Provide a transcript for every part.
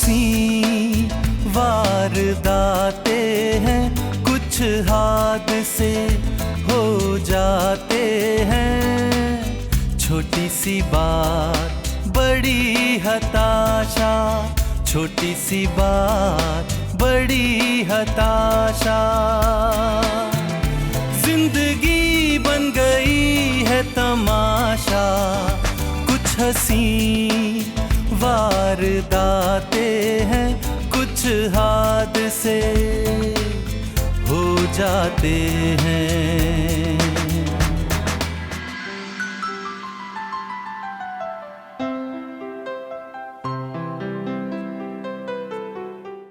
हंसी वारदातें हैं, कुछ हादसे हो जाते हैं। छोटी सी बात बड़ी हताशा, छोटी सी बात बड़ी हताशा। जिंदगी बन गई है तमाशा, कुछ हंसी वारदातें हैं, कुछ हादसे हो जाते हैं।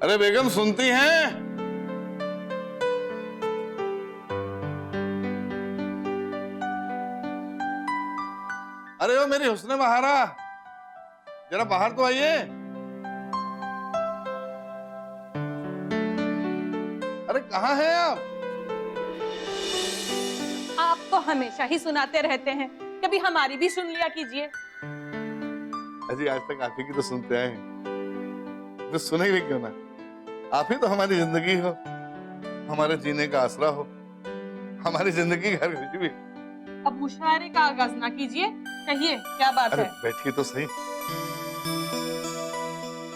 अरे बेगम सुनती हैं? अरे ओ मेरी हुस्ने बहारा, जरा बाहर तो आइए। अरे कहाँ हैं आप? आप तो हमेशा ही सुनाते रहते हैं, कभी हमारी भी सुन लिया कीजिए। अजी आज तक आप ही की तो सुनते आए हैं, तो सुनेंगे क्यों ना? आप ही तो हमारी जिंदगी हो, हमारे जीने का आसरा हो, हमारी जिंदगी घर खुशी भी। अब मुशायरे का आगाज ना कीजिए, कहिए क्या बात अरे है? बैठिए तो सही।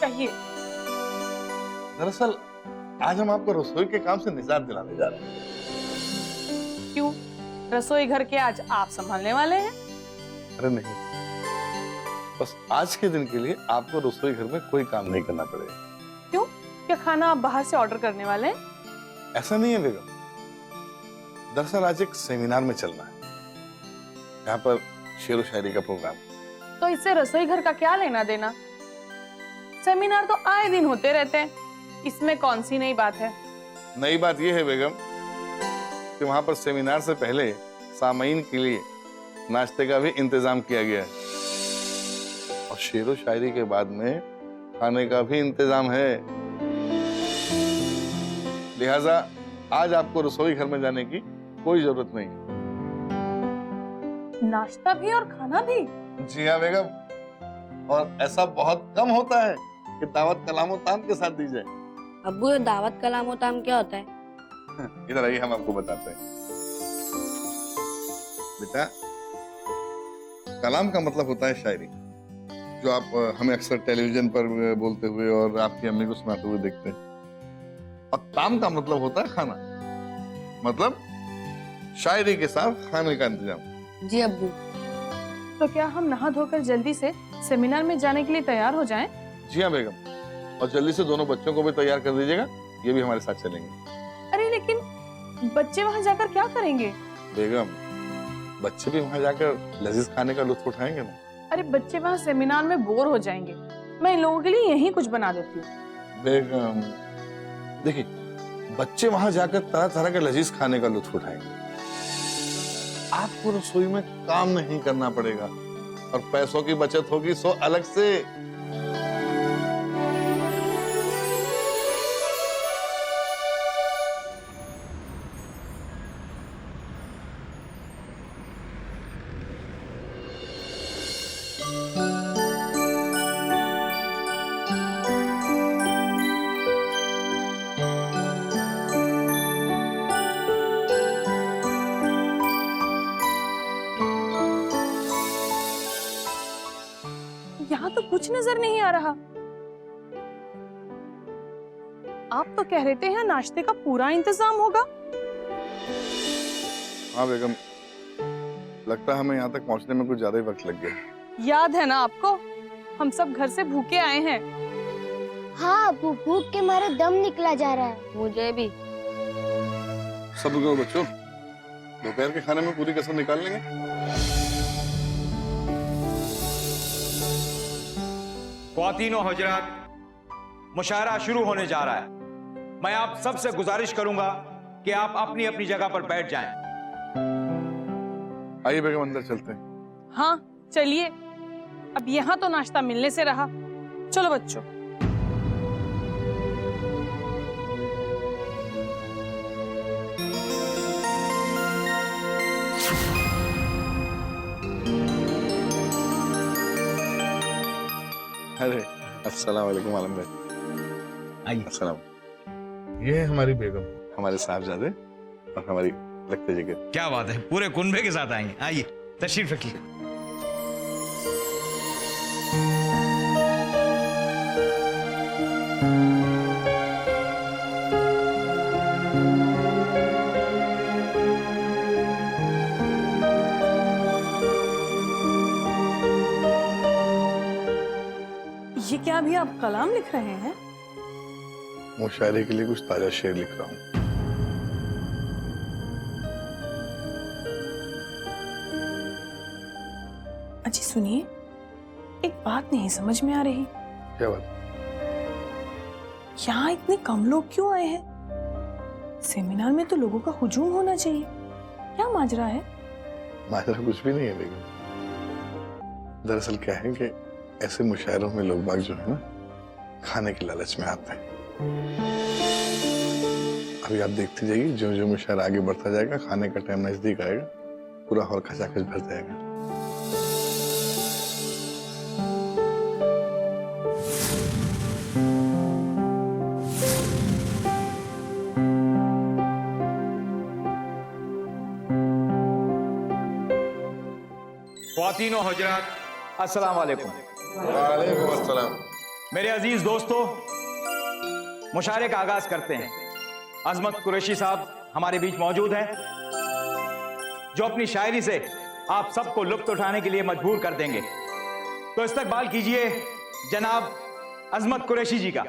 कहिए। दरअसल आज हम आपको रसोई के काम से निजात दिलाने जा रहे हैं। क्यों? रसोई घर के आज आप संभालने वाले हैं? अरे नहीं, बस आज के दिन के लिए आपको रसोई घर में कोई काम नहीं करना पड़ेगा। क्यों? क्या खाना आप बाहर से ऑर्डर करने वाले हैं? ऐसा नहीं है बेगम, दरअसल आज एक सेमिनार में चलना है, यहाँ पर शेर व शायरी का प्रोग्राम। तो इससे रसोई घर का क्या लेना देना? सेमिनार तो आए दिन होते रहते हैं, इसमें कौन सी नई बात है? नई बात यह है बेगम कि वहां पर सेमिनार से पहले सामाईन के लिए नाश्ते का भी इंतजाम किया गया है, और शेर व शायरी के बाद में खाने का भी इंतजाम है। लिहाजा आज आपको रसोई घर में जाने की कोई जरूरत नहीं है। नाश्ता भी और खाना भी? जी हाँ बेगम, और ऐसा बहुत कम होता है कि दावत कलामो ताम के साथ दी जाए। अब्बू ये दावत कलामो ताम क्या होता है? इधर आइए, हम आपको बताते हैं। बेटा, कलाम का मतलब होता है शायरी, जो आप हमें अक्सर टेलीविजन पर बोलते हुए और आपकी अम्मी को सुनाते हुए देखते हैं। और ताम का मतलब होता है खाना, मतलब शायरी के साथ खाने का इंतजाम। जी अब्बू। तो क्या हम नहा धोकर जल्दी से सेमिनार में जाने के लिए तैयार हो जाएं? जी हाँ बेगम, और जल्दी से दोनों बच्चों को भी तैयार कर दीजिएगा, ये भी हमारे साथ चलेंगे। अरे लेकिन बच्चे वहां जाकर क्या करेंगे? बेगम, बच्चे भी वहां जाकर लजीज खाने का लुत्फ उठाएंगे ना। अरे बच्चे वहां सेमिनार में बोर हो जाएंगे, मैं इन लोगों के लिए यहीं कुछ बना देती हूँ। बेगम देखिए, बच्चे वहां जाकर तरह तरह के लजीज खाने का लुत्फ उठाएंगे, आपको रसोई में काम नहीं करना पड़ेगा, और पैसों की बचत होगी सो अलग से। यहाँ तो कुछ नजर नहीं आ रहा। आप तो कह रहे थे यहाँ नाश्ते का पूरा इंतजाम होगा। हाँ बेगम, लगता है हमें यहाँ तक पहुँचने में कुछ ज्यादा ही वक्त लग गया। याद है ना आपको, हम सब घर से भूखे आए हैं। हाँ अब्बू, भूख के मारे दम निकला जा रहा है। मुझे भी। सब करो बच्चों, दोपहर के खाने में पूरी कसर निकाल लेंगे। ख्वातीनो हजरात, मुशायरा शुरू होने जा रहा है। मैं आप सबसे गुजारिश करूंगा कि आप अपनी अपनी जगह पर बैठ जाएं। आइए बेगम, अंदर चलते हैं। हाँ चलिए, अब यहाँ तो नाश्ता मिलने से रहा। चलो बच्चों। अरे अस्सलाम वालेकुम आलम भाई। आइए। अस्सलाम। ये है हमारी बेगम, हमारे साहबजादे और हमारी लगते जगह। क्या बात है, पूरे कुनबे के साथ आएंगे। आइए तशरीफ रखिए। ये क्या अभी आप कलाम लिख रहे हैं? मुशायरे के लिए कुछ ताजा शेर लिख रहा हूँ। अजी सुनिए, एक बात नहीं समझ में आ रही। क्या बात? यहाँ इतने कम लोग क्यों आए हैं? सेमिनार में तो लोगों का हुजूम होना चाहिए। क्या माजरा है? माजरा कुछ भी नहीं है बेगम। दरअसल क्या है कि ऐसे मुशायरों में लोग बाग जो है ना, खाने के लालच में आते हैं। अभी आप देखते जाइए, जो जो मुशायरा आगे बढ़ता जाएगा, खाने का टाइम नजदीक आएगा, पूरा हॉल खचाखच भर जाएगा। ख्वातीनो हजरात, अस्सलाम वालेकुम। वालेकुम अस्सलाम। मेरे अजीज दोस्तों, मुशायरे का आगाज करते हैं। अजमत कुरैशी साहब हमारे बीच मौजूद हैं, जो अपनी शायरी से आप सबको लुत्फ उठाने के लिए मजबूर कर देंगे। तो इस्तकबाल कीजिए जनाब अजमत कुरैशी जी का।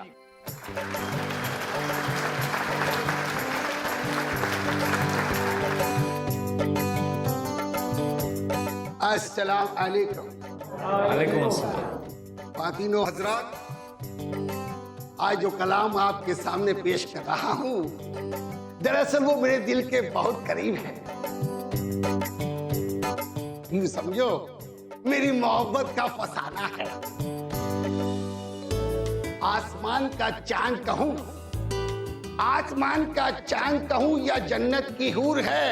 अस्सलाम वालेकुम। वालेकुम अस्सलाम। ख्वातीनो हजरात, आज जो कलाम आपके सामने पेश कर रहा हूँ, दरअसल वो मेरे दिल के बहुत करीब है। यूं समझो मेरी मोहब्बत का फसाना है। आसमान का चांद कहूँ, आसमान का चांद कहूँ या जन्नत की हूर है,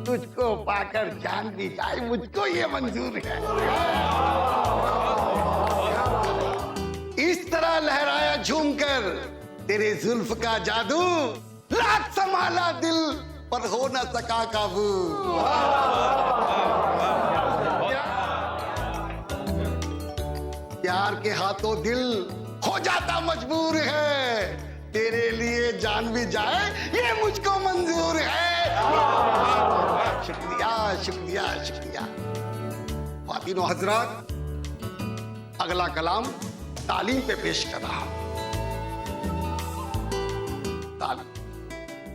तुझको पाकर जान भी जाए मुझको ये मंजूर है। इस तरह लहराया झूमकर तेरे जुल्फ का जादू, लाख संभाला दिल पर हो न सका काबू। प्यार के हाथों दिल हो जाता मजबूर है, तेरे लिए जान भी जाए ये मुझको मंजूर है। शुक्रिया शुक्रिया शुक्रिया। ख्वातीनो हजरात, अगला कलाम तालीम पे पेश कर रहा हूं।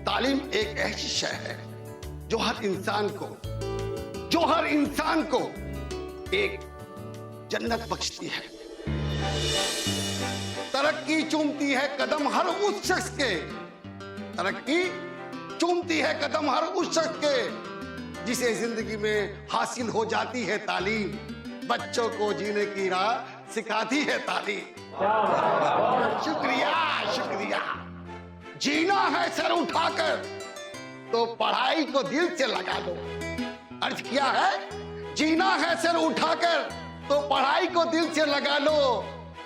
तालीम एक ऐसी शय है जो हर इंसान को एक जन्नत बख्शती है। तरक्की चूमती है कदम हर उस शख्स के, तरक्की चूमती है कदम हर उस शख्स के जिसे जिंदगी में हासिल हो जाती है तालीम। बच्चों को जीने की राह सिखाती है तालीम। शुक्रिया शुक्रिया। जीना है सर उठाकर तो पढ़ाई को दिल से लगा लो। अर्ज किया है, जीना है सर उठाकर तो पढ़ाई को दिल से लगा लो,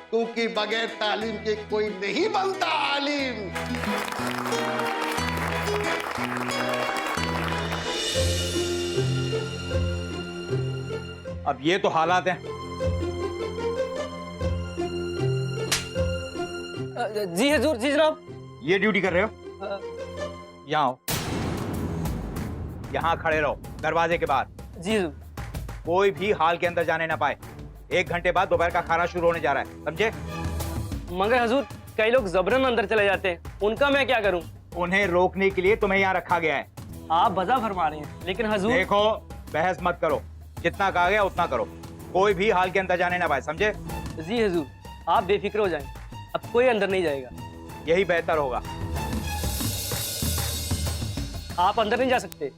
क्योंकि बगैर तालीम के कोई नहीं बनता आलिम। अब ये तो हालात हैं। जी हुजूर, जी जनाब। ये ड्यूटी कर रहे हो? यहाँ आओ, यहाँ खड़े रहो दरवाजे के बाहर। जी हुजूर। कोई भी हाल के अंदर जाने ना पाए। 1 घंटे बाद दोपहर का खाना शुरू होने जा रहा है, समझे? मगर हुजूर, कई लोग जबरन अंदर चले जाते हैं, उनका मैं क्या करूं? उन्हें रोकने के लिए तुम्हें यहाँ रखा गया है। आप वजह फरमा रहे हैं, लेकिन हुजूर। देखो, बहस मत करो, जितना कहा गया उतना करो। कोई भी हाल के अंदर जाने ना पाए, समझे? जी हुजूर, आप बेफिक्र हो जाएं, अब कोई अंदर नहीं जाएगा। यही बेहतर होगा। आप अंदर नहीं जा सकते।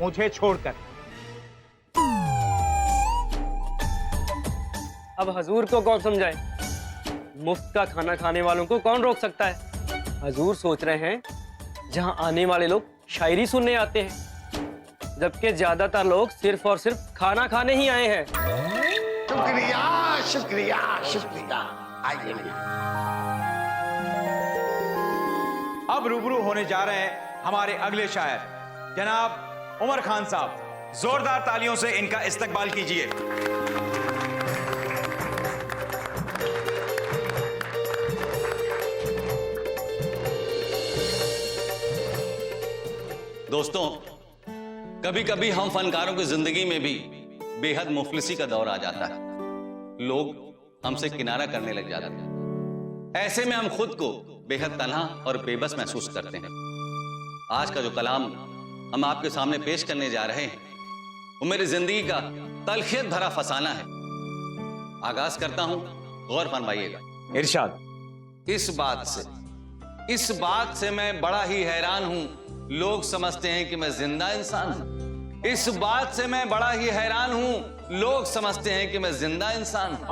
मुझे छोड़कर। अब हुजूर को कौन समझाए? मुफ्त का खाना खाने वालों को कौन रोक सकता है? हुजूर सोच रहे हैं जहां आने वाले लोग शायरी सुनने आते हैं, जबकि ज्यादातर लोग सिर्फ और सिर्फ खाना खाने ही आए हैं। शुक्रिया शुक्रिया शुक्रिया। आइए भैया। अब रूबरू होने जा रहे हैं हमारे अगले शायर जनाब उमर खान साहब। जोरदार तालियों से इनका इस्तकबाल कीजिए। दोस्तों, कभी कभी हम फनकारों की जिंदगी में भी बेहद मुफलिसी का दौर आ जाता है। लोग हमसे किनारा करने लग जाते हैं। ऐसे में हम खुद को बेहद तन्हा और बेबस महसूस करते हैं। आज का जो कलाम हम आपके सामने पेश करने जा रहे हैं वो मेरी जिंदगी का तलखियत भरा फसाना है। आगाज करता हूं, गौर फरमाइएगा। इरशाद। इस बात से मैं बड़ा ही हैरान हूं, लोग समझते हैं कि मैं जिंदा इंसान हूं। इस बात से मैं बड़ा ही हैरान हूं, लोग समझते हैं कि मैं जिंदा इंसान हूं।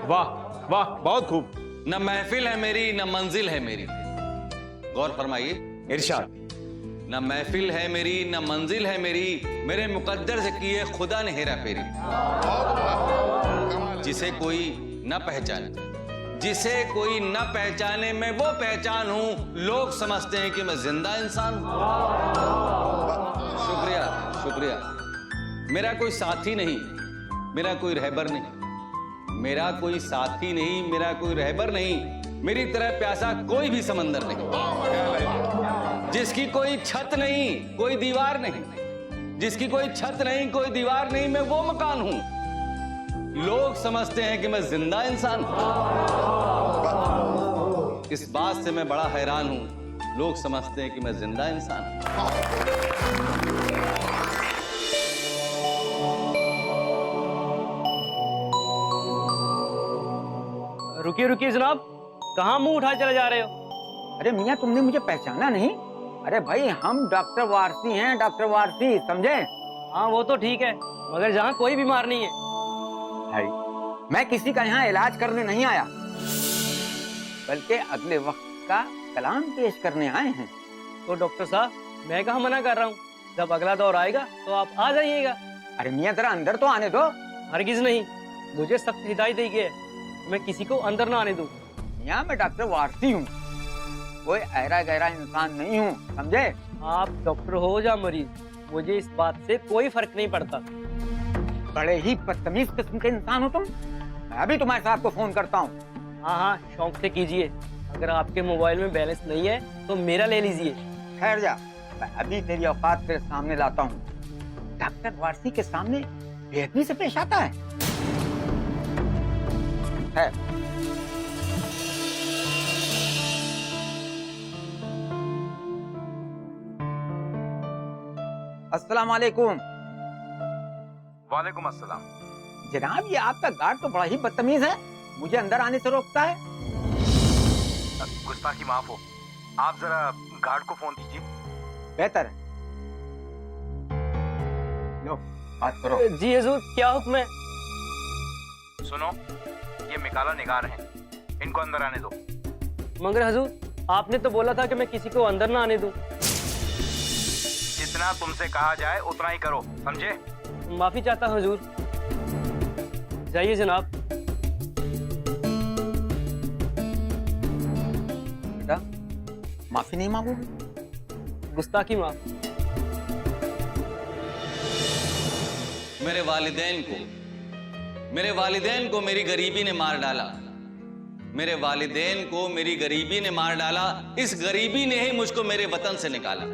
वाह वाह, बहुत खूब। न महफिल है मेरी, न मंजिल है मेरी। गौर फरमाइए। इरशाद। न महफिल है मेरी, न मंजिल है मेरी, मेरे मुकद्दर से किए खुदा ने हेरा फेरी। जिसे कोई न पहचाने, जिसे कोई न पहचाने, मैं वो पहचान हूं, लोग समझते हैं कि मैं जिंदा इंसान हूं। शुक्रिया शुक्रिया। मेरा कोई साथी नहीं, मेरा कोई रहबर नहीं, मेरा कोई साथी नहीं, मेरा कोई रहबर नहीं, मेरी तरह प्यासा कोई भी समंदर नहीं। जिसकी कोई छत नहीं, कोई दीवार नहीं, जिसकी कोई छत नहीं, कोई दीवार नहीं, मैं वो मकान हूं, लोग समझते हैं कि मैं जिंदा इंसान हूं। इस बात से मैं बड़ा हैरान हूं, लोग समझते हैं कि मैं जिंदा इंसान हूं। रुकिए रुकिए जनाब, कहाँ मुंह उठा चले जा रहे हो? अरे मियाँ, तुमने मुझे पहचाना नहीं? अरे भाई, हम डॉक्टर वारसी हैं, डॉक्टर वारसी, समझे? हाँ वो तो ठीक है, मगर जहाँ कोई बीमार नहीं है। भाई, मैं किसी का यहाँ इलाज करने नहीं आया, बल्कि अगले वक्त का कलाम पेश करने आए हैं। तो डॉक्टर साहब, मैं कहाँ मना कर रहा हूँ, जब अगला दौर आएगा तो आप आ जाइएगा। अरे मियाँ, जरा अंदर तो आने दो। हरगिज नहीं, मुझे सख्त हिदायत दी गई है, मैं किसी को अंदर ना आने दूं। मियाँ, मैं डॉक्टर वारसी हूँ, कोई ऐरा गहरा इंसान नहीं हूँ, समझे? आप डॉक्टर हो या मरीज, मुझे इस बात से कोई फर्क नहीं पड़ता। बड़े ही बदतमीज किस्म के इंसान हो तुम। मैं अभी तुम्हारे साहब को फोन करता हूँ। हाँ हाँ, शौक से कीजिए। अगर आपके मोबाइल में बैलेंस नहीं है तो मेरा ले लीजिए। ठहर जा, मैं अभी तेरी औकात तेरे सामने लाता हूँ। डॉक्टर वारसी के सामने बेअदबी से पेश आता है। अस्सलाम वालेकुम। वालेकुम अस्सलाम। जनाब, ये आपका गार्ड तो बड़ा ही बदतमीज है, मुझे अंदर आने से रोकता है। गुस्ताखी माफ हो, आप जरा गार्ड को फोन कीजिए। बेहतर है। लो, बात करो। जी हुजूर, क्या हुक्म है? सुनो, ये मिकाला निगार हैं, इनको अंदर आने दो। मगर हुजूर, आपने तो बोला था कि मैं किसी को अंदर ना आने दूं। जितना तुमसे कहा जाए उतना ही करो, समझे? माफी चाहता हूं हुजूर। जाइए जनाब। बेटा, माफी नहीं मांगोगे? गुस्ताखी माफ। मेरे वालिदैन को मेरी गरीबी ने मार डाला। मेरे वालिदैन को मेरी गरीबी ने मार डाला। इस गरीबी ने ही मुझको मेरे वतन से निकाला।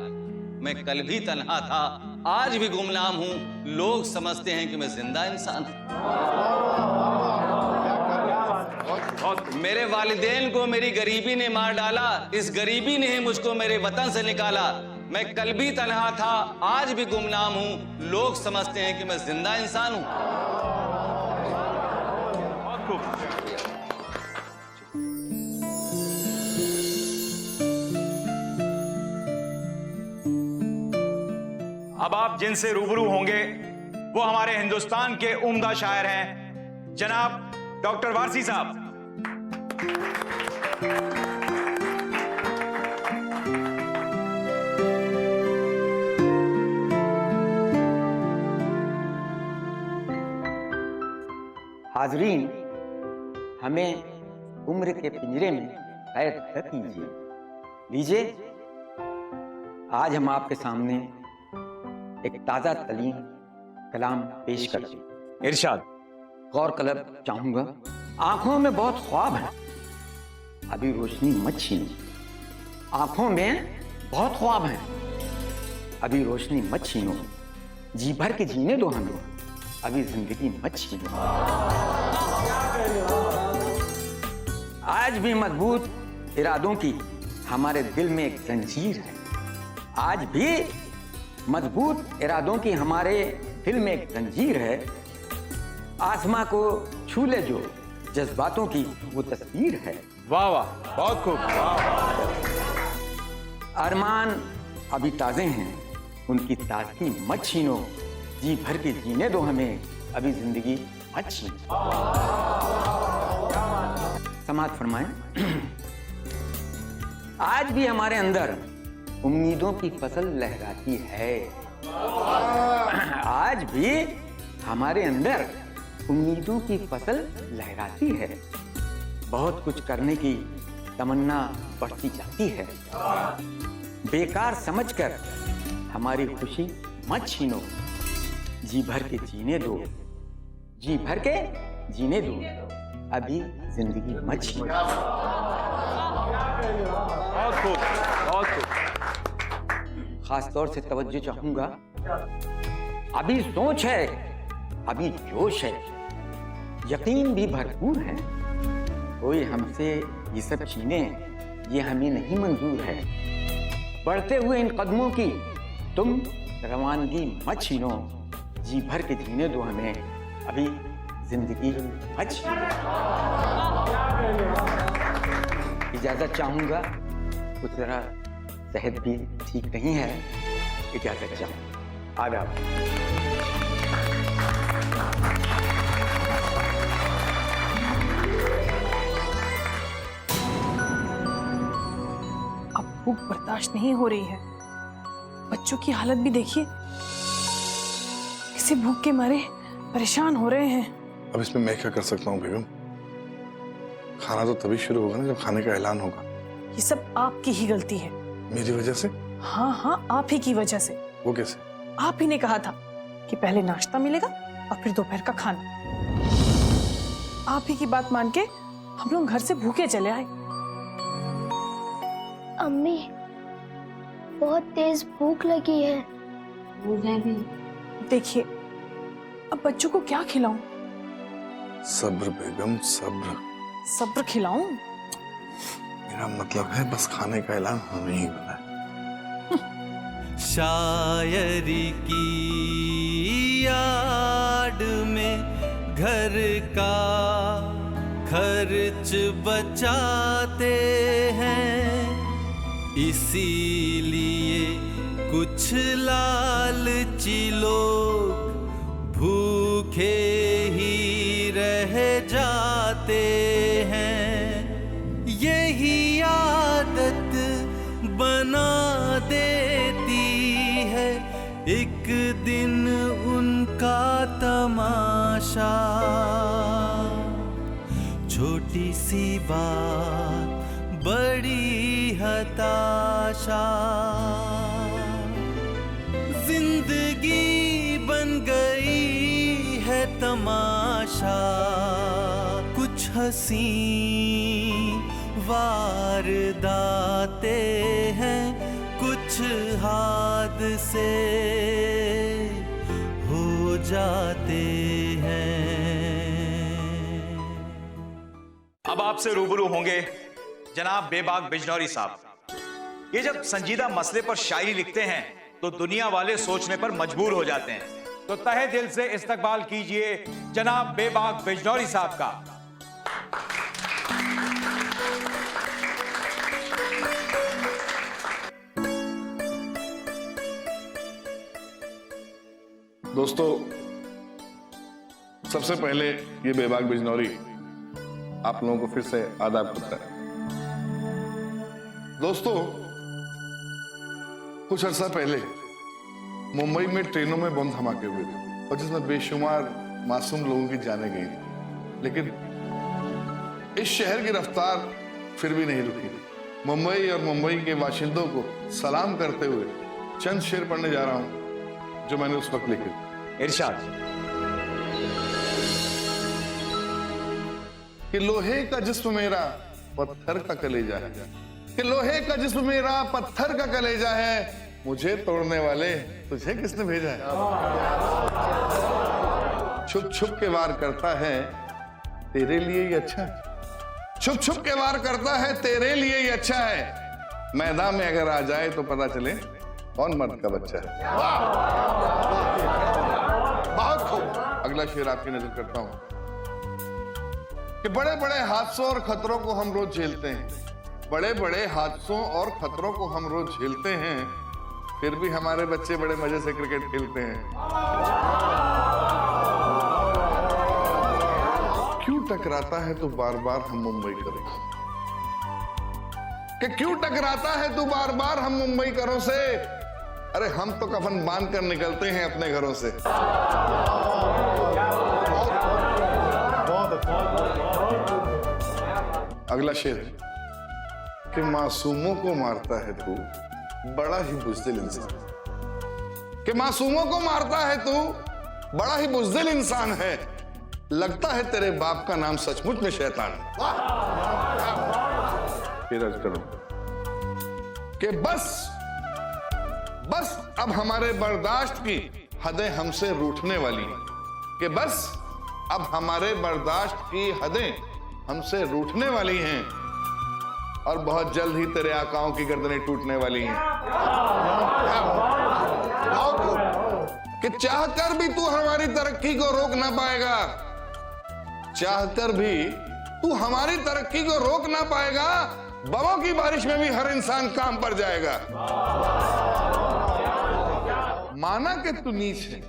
मैं कल भी तन्हा था, आज भी गुमनाम हूं, लोग समझते हैं कि मैं जिंदा इंसान हूं। मेरे वालिदैन को मेरी गरीबी ने मार डाला। इस गरीबी ने ही मुझको मेरे वतन से निकाला। मैं कल भी तन्हा था, आज भी गुमनाम हूं, लोग समझते हैं कि मैं जिंदा इंसान हूं। बहुत खूब। अब आप जिनसे रूबरू होंगे वो हमारे हिंदुस्तान के उम्दा शायर हैं, जनाब डॉक्टर वारसी साहब। हाजरीन, हमें उम्र के पिंजरे में कैद न कीजिए। लीजिए, आज हम आपके सामने एक ताजा तलीम कलाम पेश करते हैं। इरशाद। गौर कलब चाहूंगा। आंखों में बहुत ख्वाब है, अभी रोशनी मत छीनो। आंखों में बहुत ख्वाब है, अभी रोशनी मत छीनो। जी भर के जीने दो हमें, अभी जिंदगी मत छीनो। आज भी मजबूत इरादों की हमारे दिल में एक जंजीर है। आज भी मजबूत इरादों की हमारे दिल में एक जंजीर है। आसमां को छू ले जो जज्बातों की वो तस्वीर है। वाह वाह, बहुत खूब। अरमान अभी ताजे हैं, उनकी ताजगी मत छीनो। जी भर के जीने दो हमें, अभी जिंदगी मत छीनो। समाअत फरमाएं। आज भी हमारे अंदर उम्मीदों की फसल लहराती है। आज भी हमारे अंदर उम्मीदों की फसल लहराती है। बहुत कुछ करने की तमन्ना बढ़ती जाती है। बेकार समझकर हमारी खुशी मत छीनो। जी भर के जीने दो, जी भर के जीने दो, अभी जिंदगी मत छीनो। बहुत खूब, बहुत खूब। खास तौर से तवज्जो चाहूंगा। अभी सोच है, अभी जोश है, यकीन भी भरपूर है। कोई हमसे ये सब छीने, ये हमें नहीं मंजूर है। बढ़ते हुए इन कदमों की तुम रवानगी मत छीनो। जी भर के जीने दो हमें, अभी जिंदगी मत छीनो। इजाजत चाहूंगा, कुछ जरा सेहत भी ठीक नहीं है। इजाजत चाहूंगा। आदाब। अब भूख बर्दाश्त नहीं हो रही है। बच्चों की हालत भी देखिए, किसी भूख के मारे परेशान हो रहे हैं। अब इसमें मैं क्या कर सकता हूँ बेगम? खाना तो तभी शुरू होगा ना जब खाने का ऐलान होगा। ये सब आपकी ही गलती है। मेरी वजह से? हाँ हाँ, आप ही की वजह से। वो कैसे? आप ही ने कहा था कि पहले नाश्ता मिलेगा और फिर दोपहर का खाना। आप ही की बात मान के हम लोग घर से भूखे चले आए। अम्मी, बहुत तेज भूख लगी है। मुझे भी। देखिए, अब बच्चों को क्या खिलाऊं? सब्र बेगम, सब्र। सब्र खिलाऊं? मेरा मतलब है बस खाने का ऐलान हमें ही बना है। शायरी की याद में घर का खर्च बचाते हैं, इसीलिए कुछ लालची लोग भूखे ही रह जाते हैं। यही आदत बना देती है एक दिन उनका तमाशा। छोटी सी बात बड़ी हताशा, जिंदगी बन गई है तमाशा। कुछ हंसी वारदाते हैं, कुछ हादसे हो जाते हैं। अब आपसे रूबरू होंगे जनाब बेबाक बिजनौरी साहब। ये जब संजीदा मसले पर शायरी लिखते हैं तो दुनिया वाले सोचने पर मजबूर हो जाते हैं। तो तहे दिल से इस्तकबाल कीजिए जनाब बेबाक बिजनौरी साहब का। दोस्तों, सबसे पहले ये बेबाक बिजनौरी आप लोगों को फिर से आदाब करता है। दोस्तों, कुछ अर्सा पहले मुंबई में ट्रेनों में बम धमाके हुए थे और जिसमें बेशुमार मासूम लोगों की जानें गई थी। लेकिन इस शहर की रफ्तार फिर भी नहीं रुकी। मुंबई और मुंबई के बाशिंदों को सलाम करते हुए चंद शेर पढ़ने जा रहा हूं जो मैंने उस वक्त लिखे। इरशाद। कि लोहे का जिस्म मेरा पत्थर का कलेजा है, कि लोहे का जिस्म मेरा पत्थर का कलेजा है, मुझे तोड़ने वाले तुझे किसने भेजा है। छुप छुप के वार करता है तेरे लिए ही अच्छा है, छुप छुप के वार करता है तेरे लिए ही अच्छा है, मैदान में अगर आ जाए तो पता चले कौन मर्द का बच्चा है। बहुत खूब। अगला शेर आपकी नजर करता हूं कि बड़े बड़े हादसों और खतरों को हम रोज झेलते हैं, बड़े बड़े हादसों और खतरों को हम रोज झेलते हैं, फिर भी हमारे बच्चे बड़े मजे से क्रिकेट खेलते हैं। क्यों टकराता है तू बार बार हम मुंबई करों, कि क्यों टकराता है तू बार बार हम मुंबई करों से, अरे हम तो कफन बांध कर निकलते हैं अपने घरों से। अगला शेर है कि मासूमों को मारता है तू बड़ा ही बुज़दिल इंसान, कि मासूमों को मारता है तू बड़ा ही बुज़दिल इंसान है, लगता है तेरे बाप का नाम सचमुच में शैतान है। फिर अर्ज करो कि बस अब हमारे बर्दाश्त की हदें हमसे रूठने वाली हैं, कि बस अब हमारे बर्दाश्त की हदें हमसे रूठने वाली हैं और बहुत जल्द ही तेरे आकाओं की गर्दनें टूटने वाली हैं। कि चाहकर भी तू हमारी तरक्की को रोक ना पाएगा, चाहकर भी तू हमारी तरक्की को रोक ना पाएगा, बमों की बारिश में भी हर इंसान काम पर जाएगा। माना कि तू नीच है,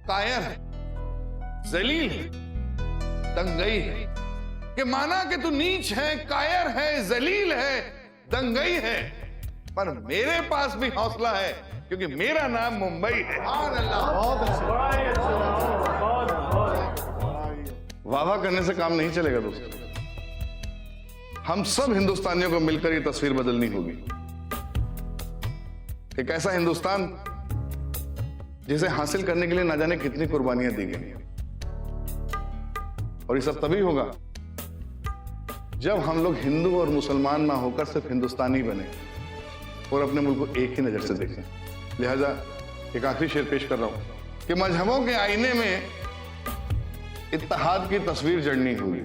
कायर है, जलील है, दंगई है, कि माना कि तू नीच है, कायर है, जलील है, दंगई है, पर मेरे पास भी हौसला है क्योंकि मेरा नाम मुंबई है। वाह वाह करने से काम नहीं चलेगा दोस्तों, हम सब हिंदुस्तानियों को मिलकर ये तस्वीर बदलनी होगी। एक ऐसा हिंदुस्तान जिसे हासिल करने के लिए ना जाने कितनी कुर्बानियां दी गई, और ये सब तभी होगा जब हम लोग हिंदू और मुसलमान ना होकर सिर्फ हिंदुस्तानी बने और अपने मुल्क को एक ही नजर से देखें। लिहाजा एक आखिरी शेर पेश कर रहा हूं कि मजहबों के आईने में इत्तेहाद की तस्वीर जड़नी होगी,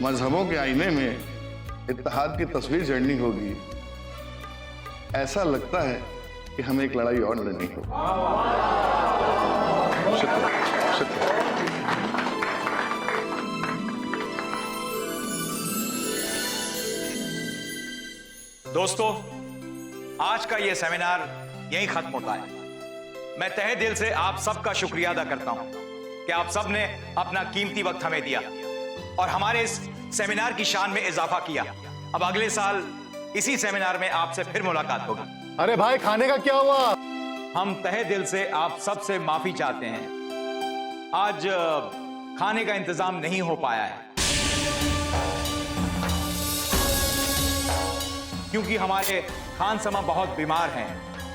मजहबों के आईने में इत्तेहाद की तस्वीर जड़नी होगी, ऐसा लगता है कि हमें एक लड़ाई और लड़नी होगी। शुक्रिया, शुक्रिया। दोस्तों, आज का यह सेमिनार यहीं खत्म होता है। मैं तहे दिल से आप सबका शुक्रिया अदा करता हूं कि आप सब ने अपना कीमती वक्त हमें दिया और हमारे इस सेमिनार की शान में इजाफा किया। अब अगले साल इसी सेमिनार में आपसे फिर मुलाकात होगी। अरे भाई, खाने का क्या हुआ? हम तहे दिल से आप सबसे माफी चाहते हैं, आज खाने का इंतजाम नहीं हो पाया है क्योंकि हमारे खान समा बहुत बीमार हैं,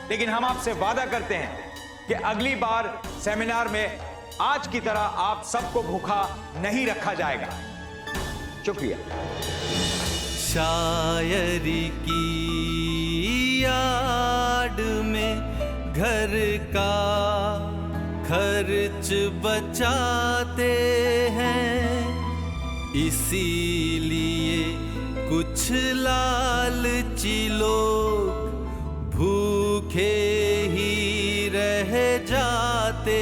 लेकिन हम आपसे वादा करते हैं कि अगली बार सेमिनार में आज की तरह आप सबको भूखा नहीं रखा जाएगा। शुक्रिया। शायरी की याद में घर का खर्च बचाते हैं, इसीलिए कुछ लालची लोग भूखे ही रह जाते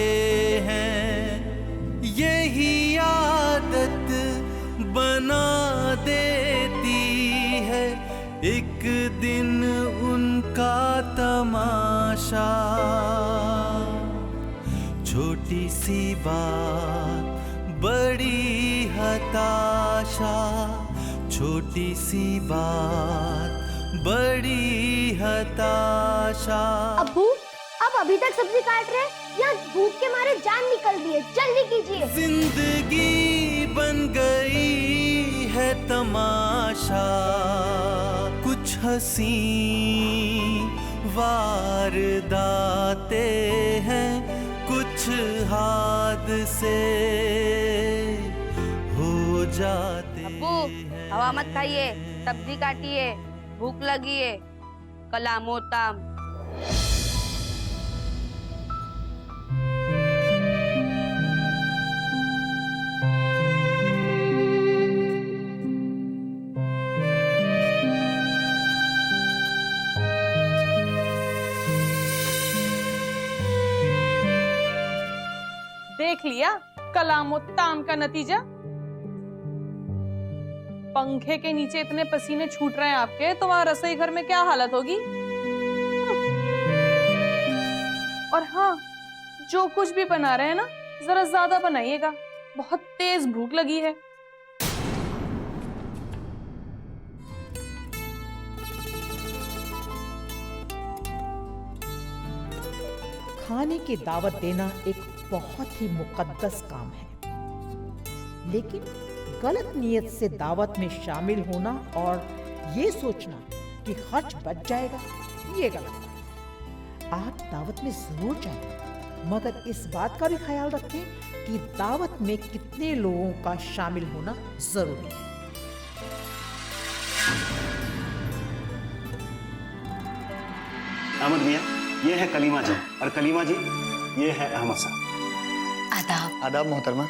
हैं। यही आदत बना देती है एक दिन उनका तमाशा। छोटी सी बात बड़ी हताशा, छोटी सी बात बड़ी हताशा। अब्बू, आप अभी तक सब्जी काट रहे हैं, यहाँ भूख के मारे जान निकल रही है, जल्दी कीजिए। जिंदगी बन गई है तमाशा, कुछ हंसी वारदातें हैं, कुछ हादसे हो जाते अब्बू हवा मत खाइए, सब्जी काटिए, भूख लगी है। कलामोताम। देख लिया कलामोत्ताम का नतीजा। पंखे के नीचे इतने पसीने छूट रहे हैं आपके, तो वहां रसोई घर में क्या हालत होगी। और हाँ, जो कुछ भी बना रहे हैं ना, जरा ज्यादा बनाइएगा, बहुत तेज भूख लगी है। खाने की दावत देना एक बहुत ही मुकद्दस काम है, लेकिन गलत नियत से दावत में शामिल होना और ये सोचना कि खर्च बच जाएगा, ये गलत है। आप दावत में जरूर जाएं, मगर इस बात का भी ख्याल रखें कि दावत में कितने लोगों का शामिल होना जरूरी है। अहमद मियाँ, ये है कलीमा जी, और कलीमा जी ये है अहमद साहब। आदाब। आदाब मोहतरमा।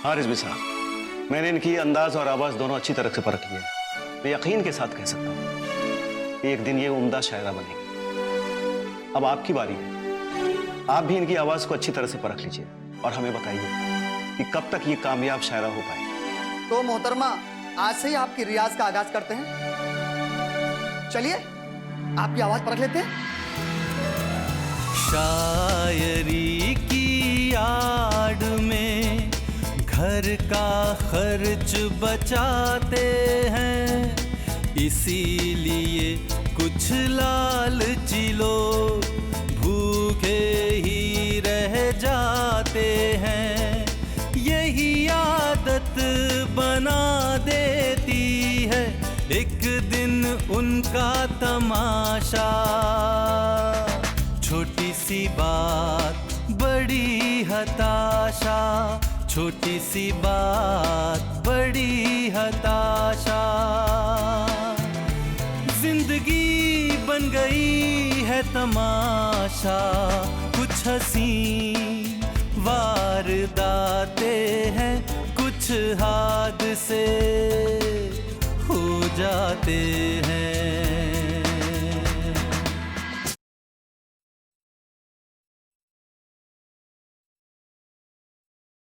हाँ रिजवी साहब, मैंने इनकी अंदाज और आवाज दोनों अच्छी तरह से परख लिया है। मैं यकीन के साथ कह सकता हूँ एक दिन ये उम्दा शायरा बनेगी। अब आपकी बारी है, आप भी इनकी आवाज को अच्छी तरह से परख लीजिए और हमें बताइए कि कब तक ये कामयाब शायरा हो पाए। तो मोहतरमा, आज से ही आपकी रियाज का आगाज करते हैं। चलिए आपकी आवाज परख लेते हैं। शायरी की आड़ में घर का खर्च बचाते हैं, इसीलिए कुछ लालची लोग भूखे ही रह जाते हैं। यही आदत बना देती है एक दिन उनका तमाशा। छोटी सी बात बड़ी हताशा, छोटी सी बात बड़ी हताशा। जिंदगी बन गई है तमाशा, कुछ हंसी वारदातें हैं, कुछ हादसे हो जाते हैं।